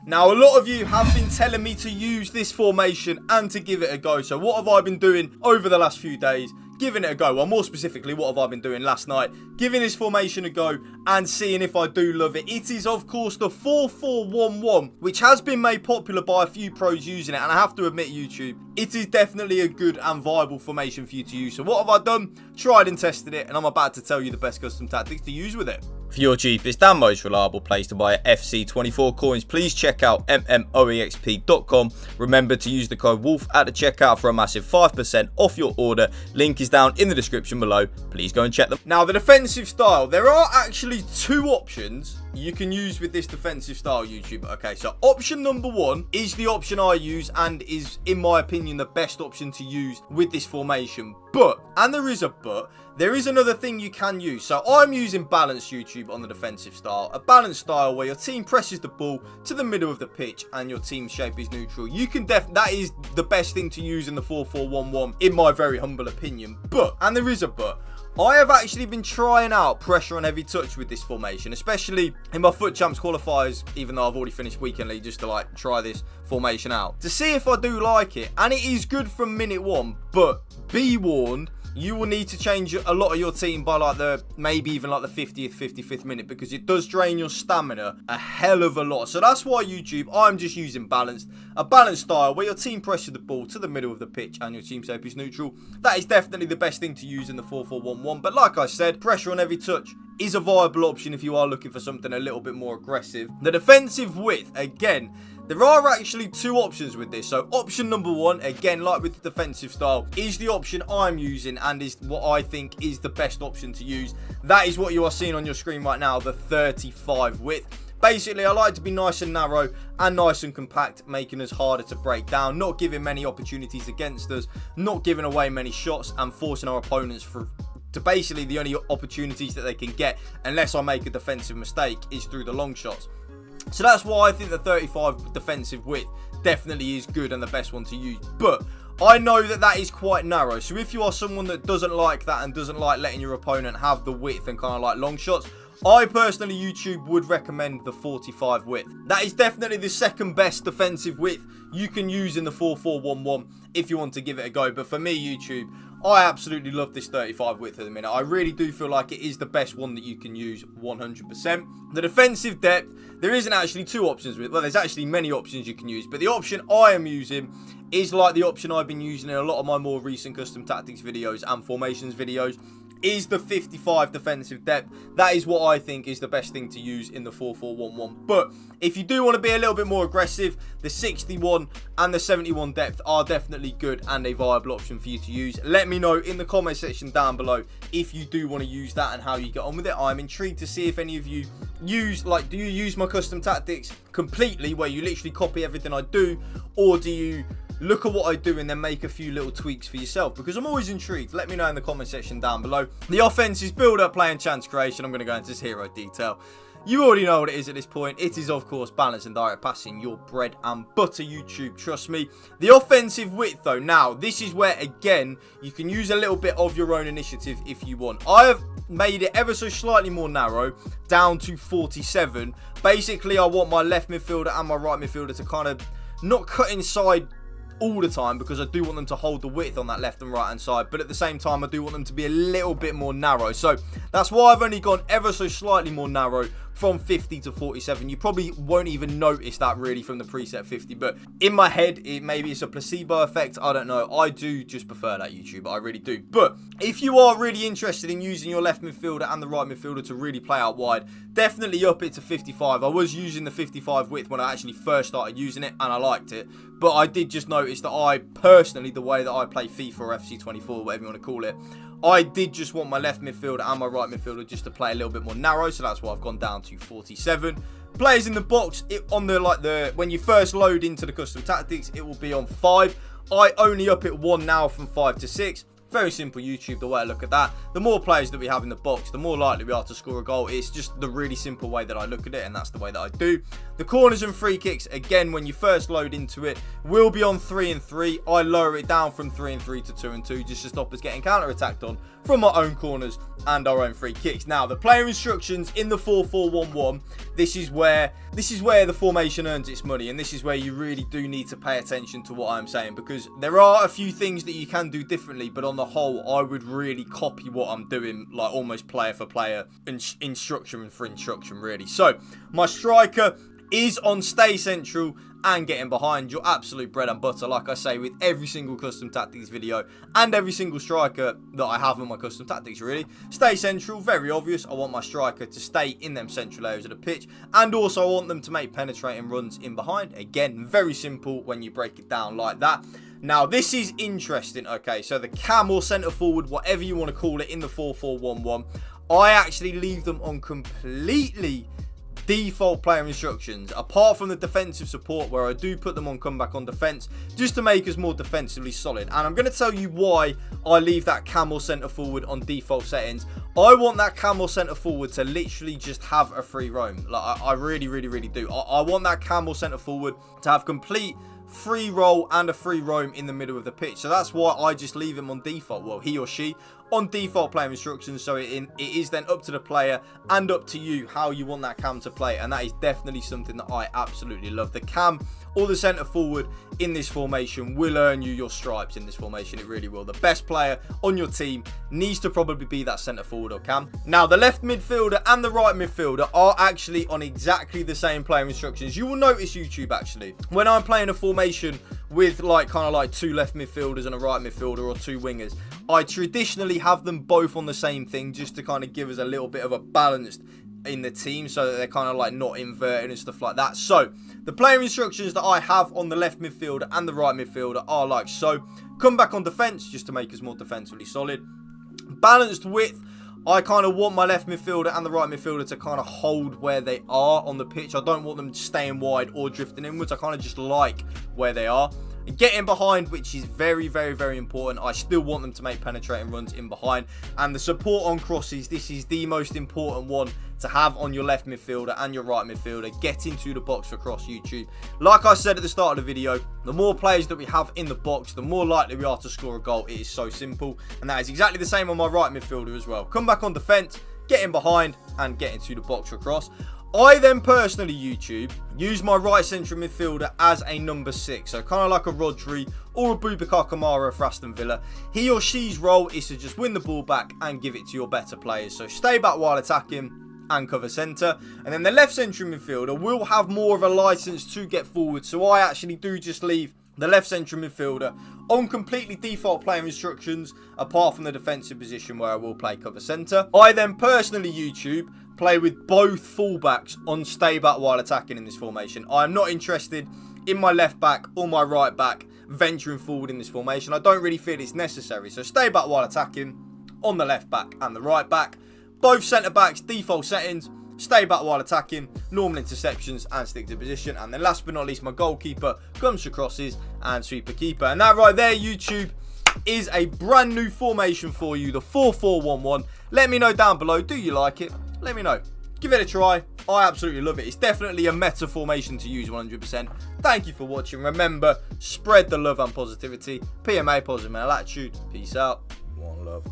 Now, a lot of you have been telling me to use this formation and to give it a go. So what have I been doing over the last few days? Giving it a go. Well, more specifically, what have I been doing last night? Giving this formation a go and seeing if I do love it. It is, of course, the 4-4-1-1, which has been made popular by a few pros using it. And I have to admit, YouTube, it is definitely a good and viable formation for you to use. So what have I done? Tried and tested it, and I'm about to tell you the best custom tactics to use with it. For your cheapest and most reliable place to buy FC24 coins, please check out mmoexp.com. Remember to use the code WOLF at the checkout for a massive 5% off your order. Link is down in the description below. Please go and check them. Now, the defensive style, there are actually two options you can use with this defensive style, YouTube. Okay, so option number one is the option I use and is, in my opinion, the best option to use with this formation. But, and there is a but, there is another thing you can use. So I'm using balance, YouTube, on the defensive style. A balanced style where your team presses the ball to the middle of the pitch and your team shape is neutral. You can that is the best thing to use in the 4-4-1-1, in my very humble opinion. But, and there is a but, I have actually been trying out pressure on heavy touch with this formation, especially in my Foot Champs qualifiers, even though I've already finished Weekend League, just to like try this formation out to see if I do like it. And it is good from minute one, but be warned, you will need to change a lot of your team by like maybe even like the 50th, 55th minute, because it does drain your stamina a hell of a lot. So that's why, YouTube, I'm just using balanced. A balanced style where your team presses the ball to the middle of the pitch and your team shape is neutral. That is definitely the best thing to use in the 4-4-1-1. But like I said, pressure on every touch is a viable option if you are looking for something a little bit more aggressive. The defensive width, again, there are actually two options with this. So option number one, again, like with the defensive style, is the option I'm using and is what I think is the best option to use. That is what you are seeing on your screen right now, the 35 width. Basically, I like to be nice and narrow and nice and compact, making us harder to break down, not giving many opportunities against us, not giving away many shots, and forcing our opponents to basically the only opportunities that they can get, unless I make a defensive mistake, is through the long shots. So that's why I think the 35 defensive width definitely is good and the best one to use. But I know that that is quite narrow. So if you are someone that doesn't like that and doesn't like letting your opponent have the width and kind of like long shots, I personally, YouTube, would recommend the 45 width. That is definitely the second best defensive width you can use in the 4-4-1-1 if you want to give it a go. But for me, YouTube, I absolutely love this 35 width at the minute. I really do feel like it is the best one that you can use 100%. The defensive depth, there isn't actually two options with. Well, there's actually many options you can use. But the option I am using is like the option I've been using in a lot of my more recent custom tactics videos and formations videos, is the 55 defensive depth. That is what I think is the best thing to use in the 4-4-1-1. But if you do want to be a little bit more aggressive, the 61 and the 71 depth are definitely good and a viable option for you to use. Let me know in the comment section down below if you do want to use that and how you get on with it. I'm intrigued to see if any of you use, like, do you use my custom tactics completely where you literally copy everything I do, or do you look at what I do and then make a few little tweaks for yourself? Because I'm always intrigued. Let me know in the comment section down below. The offense is build up, play and chance creation. I'm going to go into this hero detail. You already know what it is at this point. It is, of course, balance and direct passing, your bread and butter, YouTube. Trust me. The offensive width, though, now, this is where, again, you can use a little bit of your own initiative if you want. I have made it ever so slightly more narrow, down to 47. Basically, I want my left midfielder and my right midfielder to kind of not cut inside all the time, because I do want them to hold the width on that left and right hand side, but at the same time I do want them to be a little bit more narrow. So that's why I've only gone ever so slightly more narrow from 50 to 47. You probably won't even notice that really from the preset 50, but in my head, maybe it's a placebo effect, I don't know. I do just prefer that, YouTube, I really do. But if you are really interested in using your left midfielder and the right midfielder to really play out wide, definitely up it to 55. I was using the 55 width when I actually first started using it, and I liked it, but I did just notice that I personally, the way that I play FIFA or FC24, whatever you want to call it, I did just want my left midfielder and my right midfielder just to play a little bit more narrow, so that's why I've gone down to 47. Players in the box, when you first load into the custom tactics, it will be on 5. I only up it 1 now from 5 to 6. Very simple, YouTube, the way I look at that. The more players that we have in the box, the more likely we are to score a goal. It's just the really simple way that I look at it, and that's the way that I do. The corners and free kicks, again, when you first load into it, will be on 3 and 3. I lower it down from 3 and 3 to 2 and 2 just to stop us getting counter-attacked on from our own corners and our own free kicks. Now, the player instructions in the 4-4-1-1, this is where the formation earns its money, and this is where you really do need to pay attention to what I'm saying, because there are a few things that you can do differently, but on the whole, I would really copy what I'm doing, like almost player for player, instruction for instruction, really. So, my striker is on stay central and getting behind, your absolute bread and butter, like I say, with every single custom tactics video and every single striker that I have in my custom tactics, really. Stay central, very obvious. I want my striker to stay in them central areas of the pitch, and also I want them to make penetrating runs in behind. Again, very simple when you break it down like that. Now, this is interesting, okay, so the cam or centre forward, whatever you want to call it, in the 4-4-1-1, I actually leave them on completely default player instructions, apart from the defensive support, where I do put them on comeback on defense just to make us more defensively solid. And I'm going to tell you why I leave that cam or centre forward on default settings. I want that cam or centre forward to literally just have a free roam. Like, I really do. I want that cam or centre forward to have complete free roll and a free roam in the middle of the pitch. So that's why I just leave him on default, well, he or she on default player instructions. So it is then up to the player and up to you how you want that cam to play, and that is definitely something that I absolutely love. The cam or the centre forward in this formation will earn you your stripes in this formation. It really will. The best player on your team needs to probably be that centre forward or cam. Now, the left midfielder and the right midfielder are actually on exactly the same player instructions. You will notice, YouTube, actually, when I'm playing a formation with kind of like two left midfielders and a right midfielder, or two wingers, I traditionally have them both on the same thing just to kind of give us a little bit of a balance in the team, so that they're kind of like not inverted and stuff like that. So the player instructions that I have on the left midfielder and the right midfielder are like so. Come back on defense just to make us more defensively solid. Balanced width, I kind of want my left midfielder and the right midfielder to kind of hold where they are on the pitch. I don't want them staying wide or drifting inwards. I kind of just like where they are. Getting behind, which is very important. I still want them to make penetrating runs in behind. And the support on crosses, this is the most important one to have on your left midfielder and your right midfielder. Get into the box for cross, YouTube. Like I said at the start of the video, the more players that we have in the box, the more likely we are to score a goal. It is so simple. And that is exactly the same on my right midfielder as well. Come back on defense, get in behind, and get into the box for cross. I then personally, YouTube, use my right central midfielder as a number 6. So kind of like a Rodri or a Boubacar Kamara for Aston Villa. He or she's role is to just win the ball back and give it to your better players. So stay back while attacking and cover centre. And then the left central midfielder will have more of a license to get forward. So I actually do just leave the left central midfielder on completely default player instructions, apart from the defensive position where I will play cover centre. I then personally, YouTube, play with both fullbacks on stay back while attacking in this formation. I am not interested in my left back or my right back venturing forward in this formation. I don't really feel it's necessary. So stay back while attacking on the left back and the right back. Both centre backs, default settings. Stay back while attacking, normal interceptions, and stick to position. And then last but not least, my goalkeeper comes to crosses and sweeper keeper. And that right there, YouTube, is a brand new formation for you, the 4-4-1-1. Let me know down below, do you like it? Let me know. Give it a try. I absolutely love it. It's definitely a meta formation to use 100%. Thank you for watching. Remember, spread the love and positivity. PMA, positive mental attitude. Peace out. One love.